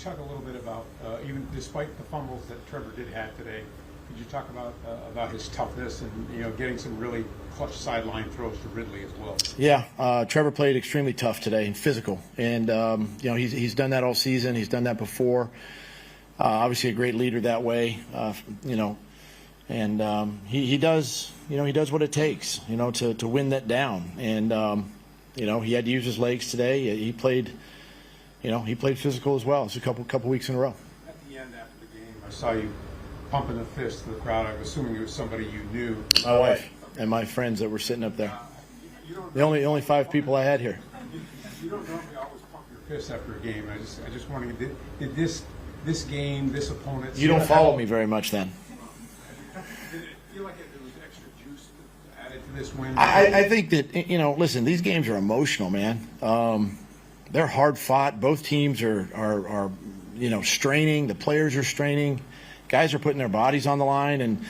talk a little bit about, even despite the fumbles that Trevor did have today, could you talk about his toughness and getting some really clutch sideline throws to Ridley as well? Yeah, Trevor played extremely tough today and physical, and he's done that all season. He's done that before. Obviously, a great leader that way, and he does what it takes, to win that down. And he had to use his legs today. He played physical as well. It's a couple weeks in a row. At the end after the game, I saw you pumping the fist to the crowd. I'm assuming it was somebody you knew. My wife and my friends that were sitting up there. The only 5 people I had here. You don't normally always pump your fist after a game. I just wondering, did this game, this opponent? You don't follow me very much then. Did it feel like there was extra juice added to this win? I think that listen, these games are emotional, man. They're hard fought. Both teams are straining. The players are straining. Guys are putting their bodies on the line, and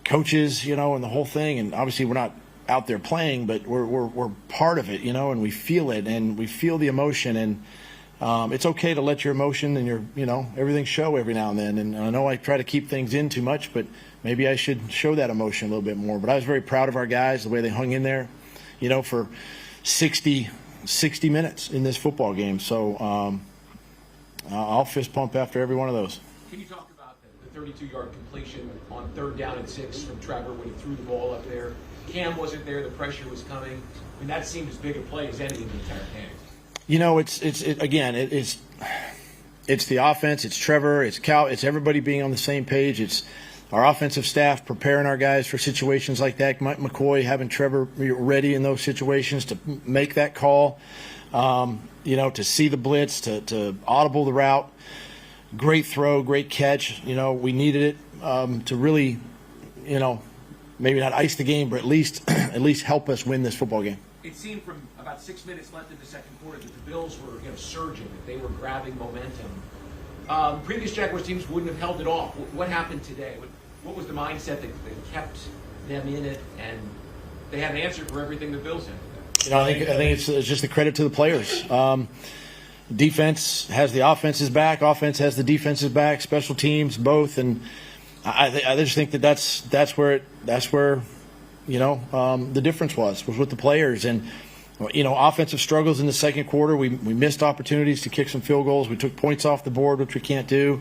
coaches, and the whole thing. And obviously, we're not out there playing, but we're part of it, and we feel it, and we feel the emotion. And it's okay to let your emotion and your everything show every now and then. And I know I try to keep things in too much, but maybe I should show that emotion a little bit more. But I was very proud of our guys, the way they hung in there, for 60 minutes in this football game. So I'll fist pump after every one of those. Can you talk about the 32-yard completion on 3rd down and 6 from Trevor when he threw the ball up there? Cam wasn't there. The pressure was coming. I mean, that seemed as big a play as any in the entire game. It's the offense. It's Trevor. It's Cal. It's everybody being on the same page. It's our offensive staff preparing our guys for situations like that. Mike McCoy having Trevor ready in those situations to make that call, to see the blitz, to audible the route. Great throw, great catch. We needed it to really, maybe not ice the game, but at least help us win this football game. It seemed from about 6 minutes left in the second quarter that the Bills were surging, that they were grabbing momentum. Previous Jaguars teams wouldn't have held it off. What happened today? What was the mindset that kept them in it, and they had an answer for everything the Bills had? I think it's just the credit to the players. Defense has the offense's back. Offense has the defense's back. Special teams, both, and I just think that's where the difference was with the players. And offensive struggles in the second quarter. We missed opportunities to kick some field goals. We took points off the board, which we can't do.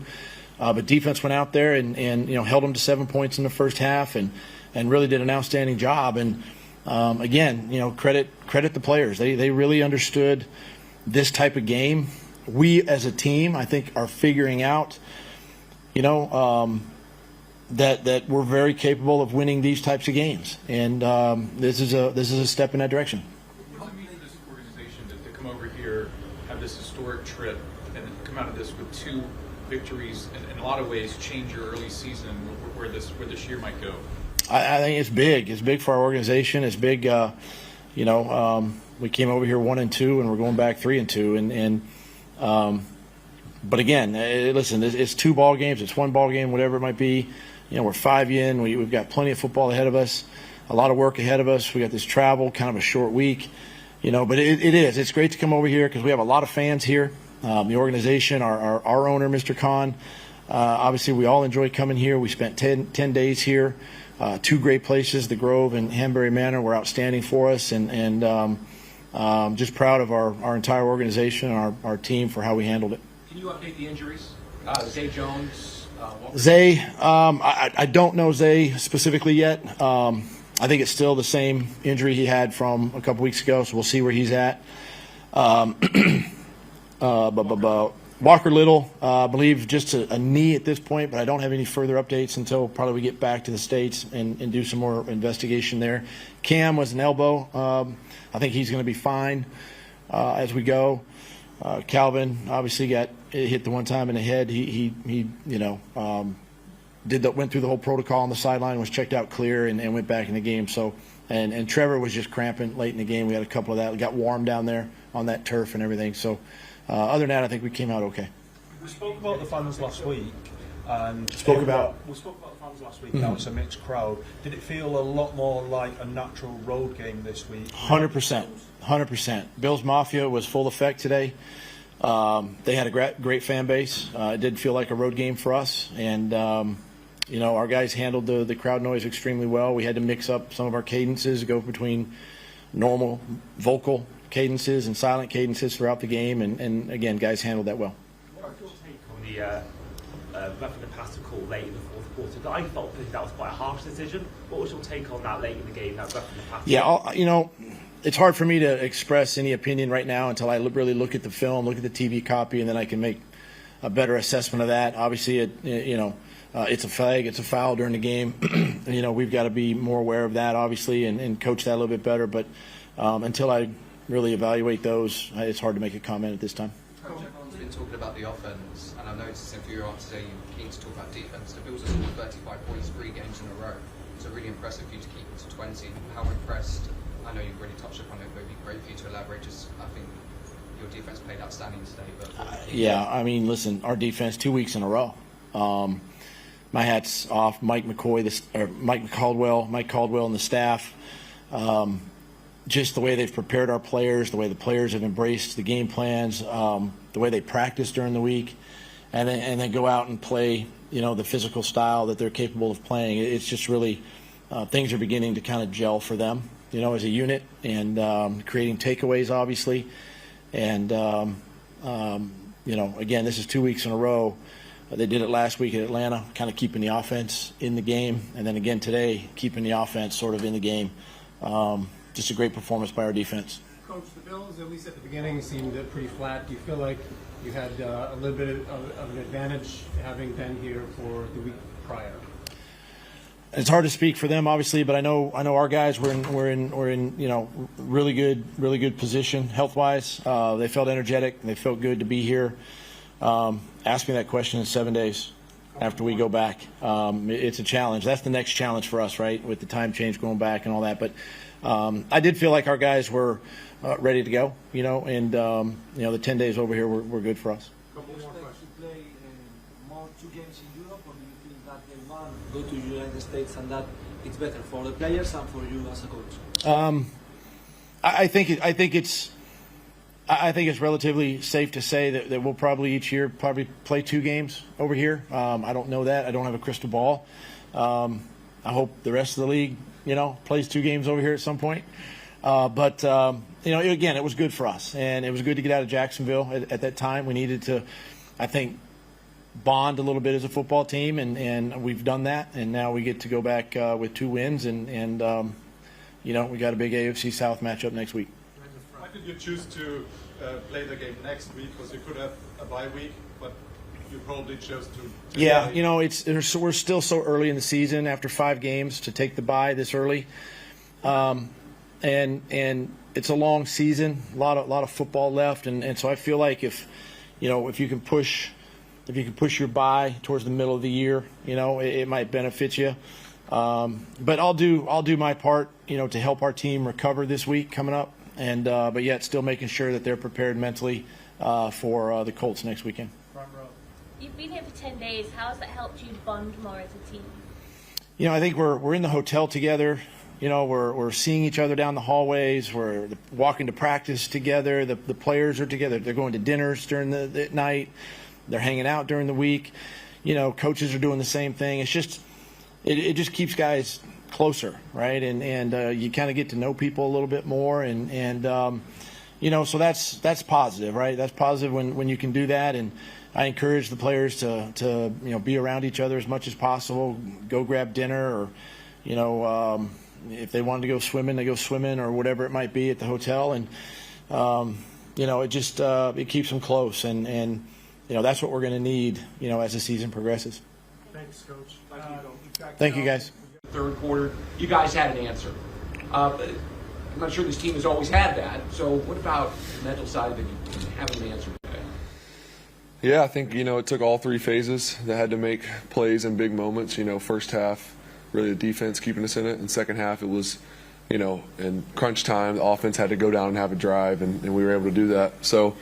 But defense went out there and held them to 7 points in the first half and really did an outstanding job. And again, credit the players. They really understood this type of game. We as a team, I think, are figuring out, that we're very capable of winning these types of games. And this is a step in that direction. What does it mean for this organization to come over here, have this historic trip, and come out of this with 2 victories, and in a lot of ways change your early season and where this year might go? I think it's big. It's big for our organization. It's big. We came over here 1-2, and we're going back 3-2. But again, listen, it's 2 ball games. It's 1 ball game, whatever it might be. We're 5 in. We've got plenty of football ahead of us. A lot of work ahead of us. We got this travel, kind of a short week. But it's great to come over here because we have a lot of fans here. The organization, our owner, Mr. Khan. Obviously, we all enjoy coming here. We spent 10 days here. 2 great places, the Grove and Hanbury Manor, were outstanding for us, and just proud of our entire organization and our team for how we handled it. Can you update the injuries? Zay Jones. Zay, I don't know Zay specifically yet. I think it's still the same injury he had from a couple weeks ago, so we'll see where he's at. Walker Little, I believe just a knee at this point, but I don't have any further updates until probably we get back to the States and do some more investigation there. Cam was an elbow. I think he's going to be fine as we go. Calvin obviously got hit the one time in the head. He went through the whole protocol on the sideline, was checked out clear, and went back in the game. So and Trevor was just cramping late in the game. We had a couple of that. We got warm down there on that turf and everything. So other than that, I think we came out okay. We spoke about the fans last week. And we spoke about the fans last week. Now it's a mixed crowd. Did it feel a lot more like a natural road game this week? 100%. Bills Mafia was full effect today. They had a great fan base. It did feel like a road game for us, and our guys handled the crowd noise extremely well. We had to mix up some of our cadences, go between normal vocal cadences and silent cadences throughout the game, and again, guys handled that well. What was your take on the roughing the passer call late in the fourth quarter? I felt that was quite a harsh decision. What was your take on that late in the game, that roughing the passer? Yeah, it's hard for me to express any opinion right now until I really look at the film, look at the TV copy, and then I can make a better assessment of that. Obviously, it's a flag, it's a foul during the game. We've got to be more aware of that, obviously, and coach that a little bit better. But until I really evaluate those, it's hard to make a comment at this time. Everyone's been talking about the offense, and I've noticed in for your answer today you're keen to talk about defense. The Bills have scored 35 points 3 games in a row. So really impressive for you to keep it to 20. How impressed? I know you've already touched upon it, but it'd be great for you to elaborate. Just, I think your defense played outstanding today. But Listen, our defense 2 weeks in a row. My hat's off, Mike Caldwell, and the staff. Just the way they've prepared our players, the way the players have embraced the game plans, the way they practice during the week, and then go out and play, the physical style that they're capable of playing. It's just really things are beginning to kind of gel for them, as a unit, and creating takeaways, obviously. And again, this is 2 weeks in a row. They did it last week at Atlanta, kind of keeping the offense in the game, and then again today, keeping the offense sort of in the game. Just a great performance by our defense. Coach, the Bills, at least at the beginning, seemed pretty flat. Do you feel like you had a little bit of an advantage having been here for the week prior? It's hard to speak for them, obviously, but I know our guys were in really good position health-wise. They felt energetic. They felt good to be here. Ask me that question in 7 days after we go back. It's a challenge. That's the next challenge for us, right, with the time change going back and all that. But I did feel like our guys were ready to go, and the 10 days over here were good for us. Couple more questions. To play more 2 games in Europe, or do you think that game one go to United States and that it's better for the players and for you as a coach? I think it's relatively safe to say that we'll probably each year play 2 games over here. I don't know that. I don't have a crystal ball. I hope the rest of the league, plays 2 games over here at some point. But again, it was good for us, and it was good to get out of Jacksonville at that time. We needed to, I think, bond a little bit as a football team, and we've done that. And now we get to go back with 2 wins, and we got a big AFC South matchup next week. Why did you choose to play the game next week? Because you could have a bye week, but you probably chose to yeah, we're still so early in the season after 5 games to take the bye this early, and it's a long season, a lot of football left, and so I feel like if you can push your bye towards the middle of the year, it might benefit you. But I'll do my part, to help our team recover this week coming up, and but yet still making sure that they're prepared mentally for the Colts next weekend. You've been here for 10 days. How has that helped you bond more as a team? I think we're in the hotel together. We're seeing each other down the hallways. We're walking to practice together. The players are together. They're going to dinners during the night. They're hanging out during the week. Coaches are doing the same thing. It's just it just keeps guys closer, right? And you kind of get to know people a little bit more, and so that's positive, right? That's positive when you can do that. And I encourage the players to be around each other as much as possible. Go grab dinner, or if they wanted to go swimming, they go swimming, or whatever it might be at the hotel. And it keeps them close, and that's what we're going to need as the season progresses. Thanks, Coach. Thank you, guys. Third quarter, you guys had an answer. I'm not sure this team has always had that. So what about the mental side that you haven't answered today? Yeah, I think, it took all 3 phases that had to make plays in big moments. First half, really the defense keeping us in it. And second half, it was, in crunch time, the offense had to go down and have a drive, and we were able to do that. So,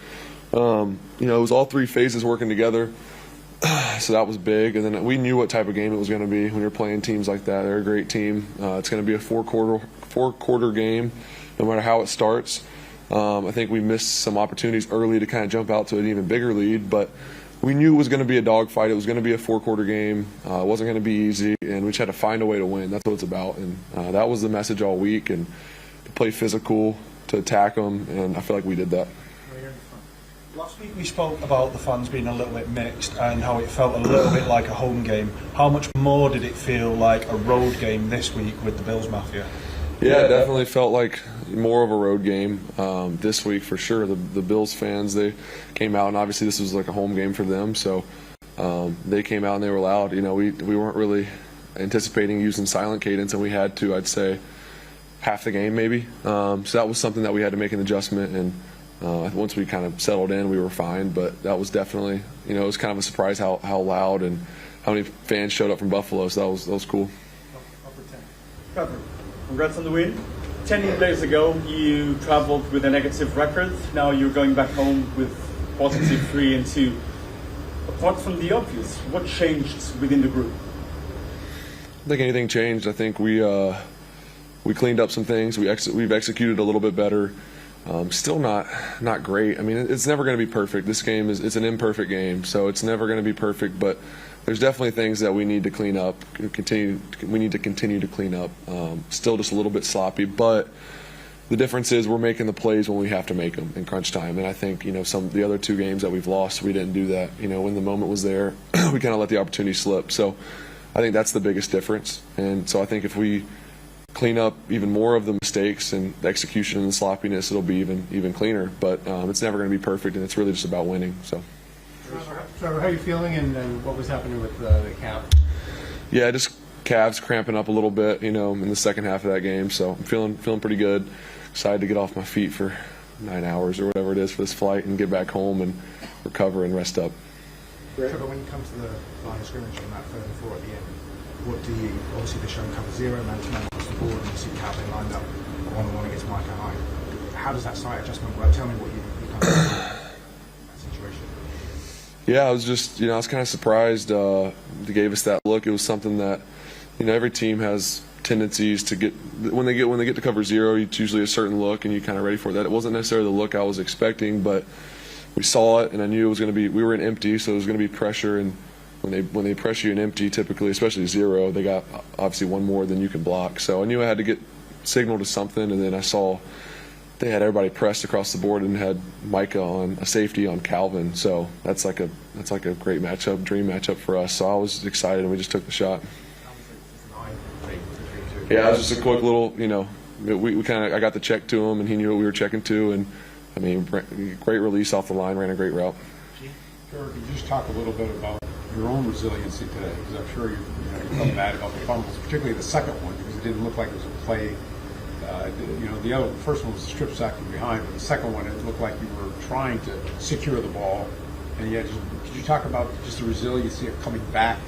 it was all 3 phases working together. So that was big. And then we knew what type of game it was going to be when you're playing teams like that. They're a great team. It's going to be a four quarter game, no matter how it starts. I think we missed some opportunities early to kind of jump out to an even bigger lead, but we knew it was going to be a dogfight. It was going to be a 4-quarter game. It wasn't going to be easy, and we just had to find a way to win. That's what it's about, and that was the message all week, and to play physical, to attack them, and I feel like we did that. Last week we spoke about the fans being a little bit mixed and how it felt a little bit like a home game. How much more did it feel like a road game this week with the Bills Mafia? Yeah, it definitely felt like more of a road game this week for sure. The Bills fans, they came out, and obviously this was like a home game for them, so they came out and they were loud. You know, we weren't really anticipating using silent cadence, and we had to, I'd say, half the game maybe. So that was something that we had to make an adjustment, and once we kind of settled in, we were fine. But that was definitely, you know, it was kind of a surprise how loud and how many fans showed up from Buffalo. So that was cool. Trevor, congrats on the win. 10 years ago, you travelled with a negative record. Now you're going back home with positive 3-2. Apart from the obvious, what changed within the group? I don't think anything changed. I think we cleaned up some things. We've executed a little bit better. Still not great. I mean, it's never going to be perfect. This game it's an imperfect game, so it's never going to be perfect. But there's definitely things that we need to clean up. We need to continue to clean up. Still just a little bit sloppy, but the difference is we're making the plays when we have to make them in crunch time. And I think, you know, the other 2 games that we've lost, we didn't do that. You know, when the moment was there, we kind of let the opportunity slip. So I think that's the biggest difference. And so I think if we clean up even more of the mistakes and the execution and the sloppiness, it'll be even cleaner. But it's never going to be perfect, and it's really just about winning. So. Trevor, how are you feeling, and what was happening with the calf? Yeah, just calves cramping up a little bit, you know, in the second half of that game. So I'm feeling pretty good. Excited to get off my feet for 9 hours or whatever it is for this flight and get back home and recover and rest up. Trevor, when you come to the line of scrimmage on that 3rd and 4 at the end, what do you, obviously they're showing cover 0, man-to-man across the board, and you see Calvin lined up one-on-one against Micah Hyde. How does that sight adjustment work? Tell me what you kind of do in that situation. Yeah, I was just, you know, I was kind of surprised they gave us that look. It was something that, you know, every team has tendencies to get when they get to cover 0, it's usually a certain look, and you're kind of ready for that. It wasn't necessarily the look I was expecting, but we saw it, and I knew it was going to be. We were in empty, so it was going to be pressure, and when they press you in empty, typically, especially 0, they got obviously one more than you can block. So I knew I had to get signal to something, and then I saw they had everybody pressed across the board and had Micah on a safety on Calvin. So that's like a great matchup, dream matchup for us. So I was excited, and we just took the shot. Yeah, it was just a quick little, you know, I got the check to him, and he knew what we were checking to, and I mean, great release off the line, ran a great route. Trevor, could you just talk a little bit about your own resiliency today? Because I'm sure you felt bad about the fumbles, particularly the second one, because it didn't look like it was a play. You know, the first one was a strip sack from behind, but the second one, it looked like you were trying to secure the ball. And yet, could you talk about just the resiliency of coming back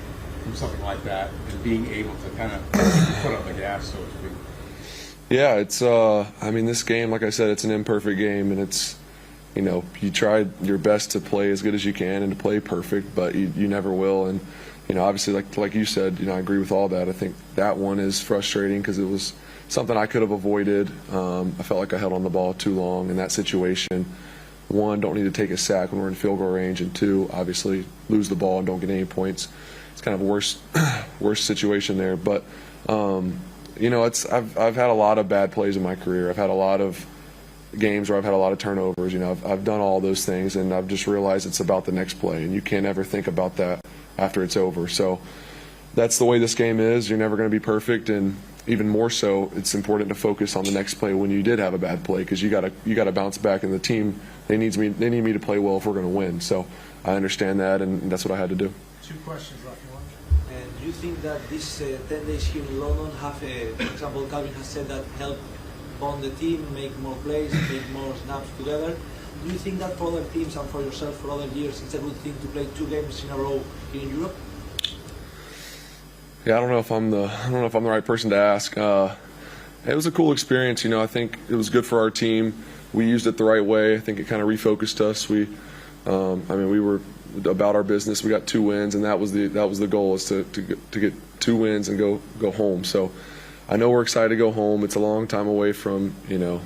from something like that and being able to kind of put on the gas, so to speak? Yeah, it's. I mean, this game, like I said, it's an imperfect game, and it's. You know, you tried your best to play as good as you can and to play perfect, but you never will. And you know, obviously, like you said, you know, I agree with all that. I think that one is frustrating because it was something I could have avoided. I felt like I held on the ball too long in that situation. 1, don't need to take a sack when we're in field goal range, and 2, obviously lose the ball and don't get any points. It's kind of a worse situation there. But you know, I've had a lot of bad plays in my career. I've had a lot of games where I've had a lot of turnovers. You know, I've done all those things, and I've just realized it's about the next play, and you can't ever think about that after it's over. So that's the way this game is. You're never going to be perfect, and even more so, it's important to focus on the next play when you did have a bad play, because you got to bounce back, and the team they need me to play well if we're going to win. So I understand that, and that's what I had to do. 2 questions, Rafi. And do you think that this 10 days here in London have, for example, Calvin has said that help bond the team, make more plays, make more snaps together. Do you think that for other teams and for yourself for other years, it's a good thing to play 2 games in a row here in Europe? Yeah, I don't know if I'm the right person to ask. It was a cool experience. You know, I think it was good for our team. We used it the right way. I think it kind of refocused us. We were about our business. We got 2 wins, and that was the goal, is to get 2 wins and go home. So I know we're excited to go home. It's a long time away from, you know,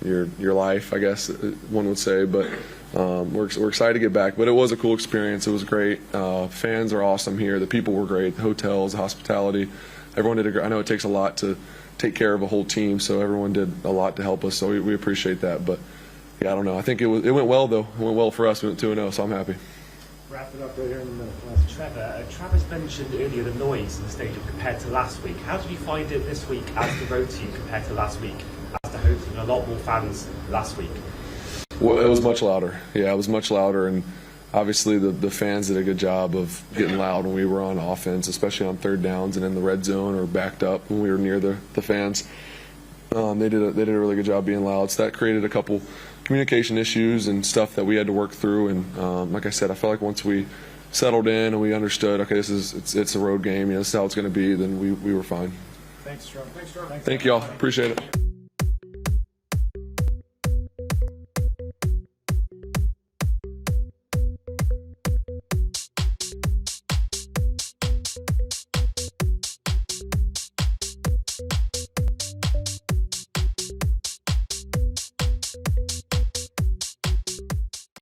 your life, I guess one would say. But we're excited to get back. But it was a cool experience. It was great. Fans are awesome here. The people were great. The hotels, the hospitality, everyone did a great. I know it takes a lot to take care of a whole team, so everyone did a lot to help us. So we appreciate that. But yeah, I don't know. I think it went well though. It went well for us. We went 2-0, so I'm happy. Wrap it up right here in the middle. Trevor, Travis mentioned earlier the noise in the stadium compared to last week. How did you find it this week as the road team compared to last week as the home team? A lot more fans last week. Well, it was much louder. Yeah, it was much louder, and obviously the fans did a good job of getting loud when we were on offense, especially on third downs and in the red zone or backed up when we were near the fans. They did a really good job being loud. So that created a couple communication issues and stuff that we had to work through. And like I said, I felt like once we settled in and we understood, okay, it's a road game. This is how it's going to be. Then we were fine. Thanks, Trevor. Thank you all. Appreciate it.